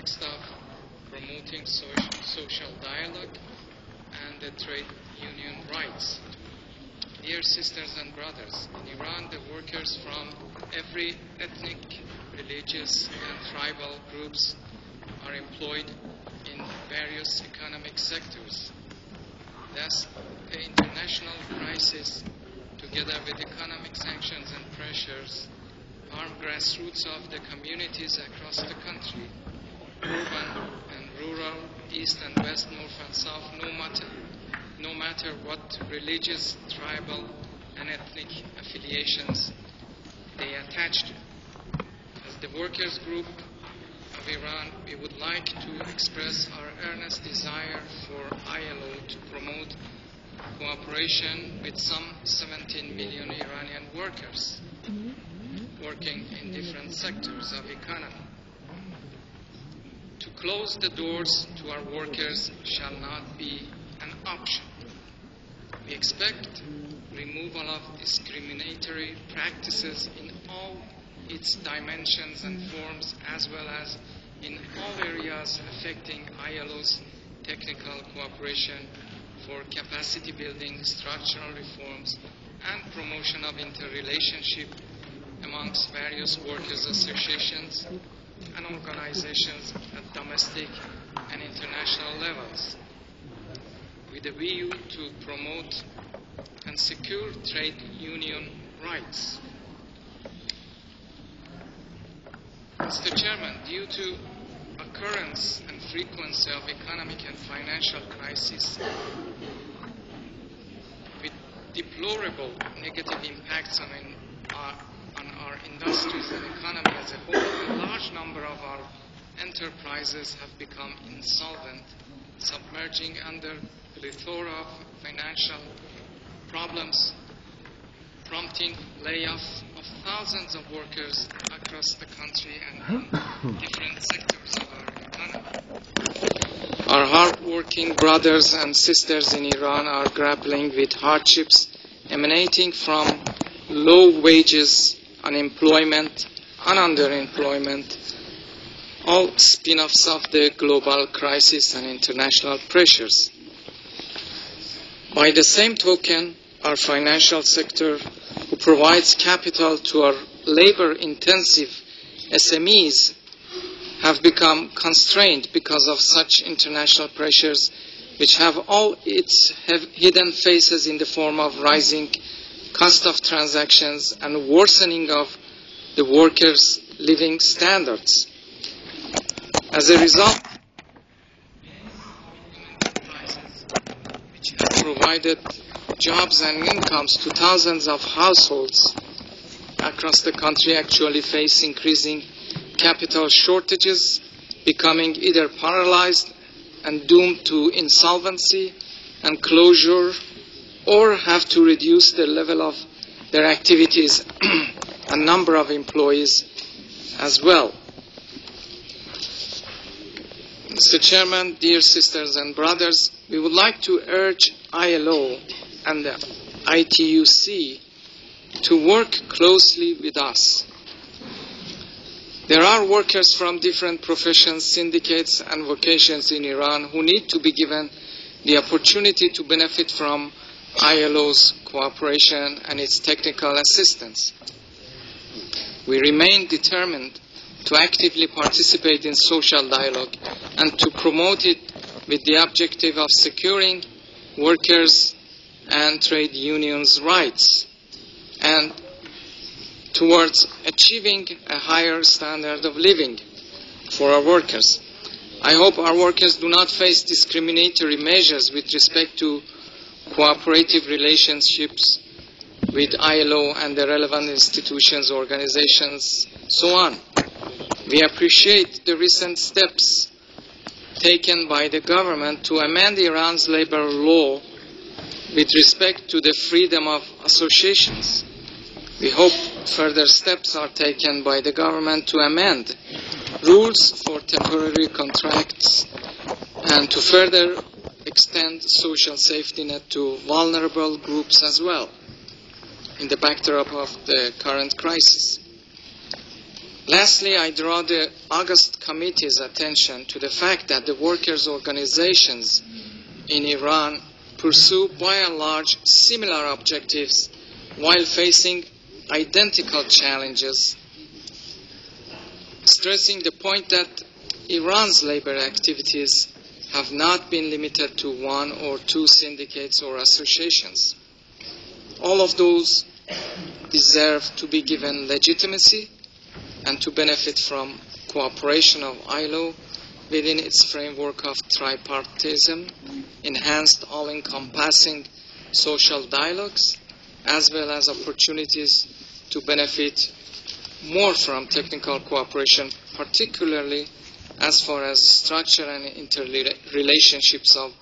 context of promoting social dialogue and the trade union rights. Dear sisters and brothers, in Iran, the workers from every ethnic, religious, and tribal groups are employed in various economic sectors. Thus, the international crisis, together with economic sanctions and pressures, harm grassroots of the communities across the country, urban and rural, east and west, north and south, no matter what religious, tribal, and ethnic affiliations they attach to. As the workers' group of Iran, we would like to express our earnest desire for ILO to promote cooperation with some 17 million Iranian workers working in different sectors of economy. To close the doors to our workers shall not be an option. We expect removal of discriminatory practices in all its dimensions and forms, as well as in all areas affecting ILO's technical cooperation for capacity building, structural reforms, and promotion of interrelationship amongst various workers' associations and organizations at domestic and international levels, with a view to promote and secure trade union rights. Mr. Chairman, due to occurrence and frequency of economic and financial crises with deplorable negative impacts on our industries and economy as a whole, a large number of our enterprises have become insolvent, submerging under the plethora of financial problems, prompting layoffs of thousands of workers across the country and in different sectors of our economy. Our hard-working brothers and sisters in Iran are grappling with hardships emanating from low wages, unemployment, and underemployment, all spin-offs of the global crisis and international pressures. By the same token, our financial sector, who provides capital to our labor-intensive SMEs, have become constrained because of such international pressures, which have all its hidden faces in the form of rising cost of transactions and worsening of the workers' living standards. As a result, enterprises which have provided jobs and incomes to thousands of households across the country actually face increasing capital shortages, becoming either paralyzed and doomed to insolvency and closure, or have to reduce the level of their activities and number of employees as well. Mr. Chairman, dear sisters and brothers, we would like to urge ILO and the ITUC to work closely with us. There are workers from different professions, syndicates, and vocations in Iran who need to be given the opportunity to benefit from ILO's cooperation and its technical assistance. We remain determined to actively participate in social dialogue and to promote it with the objective of securing workers' and trade unions' rights and towards achieving a higher standard of living for our workers. I hope our workers do not face discriminatory measures with respect to cooperative relationships with ILO and the relevant institutions, organizations, so on. We appreciate the recent steps taken by the government to amend Iran's labor law with respect to the freedom of associations. We hope further steps are taken by the government to amend rules for temporary contracts and to further extend social safety net to vulnerable groups as well in the backdrop of the current crisis. Lastly, I draw the August Committee's attention to the fact that the workers' organizations in Iran pursue by and large similar objectives while facing identical challenges, stressing the point that Iran's labor activities have not been limited to one or two syndicates or associations. All of those deserve to be given legitimacy and to benefit from cooperation of ILO within its framework of tripartism, enhanced all-encompassing social dialogues, as well as opportunities to benefit more from technical cooperation, particularly as far as structure and interrelationships of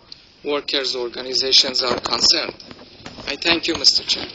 workers' organizations are concerned. I thank you, Mr. Chair.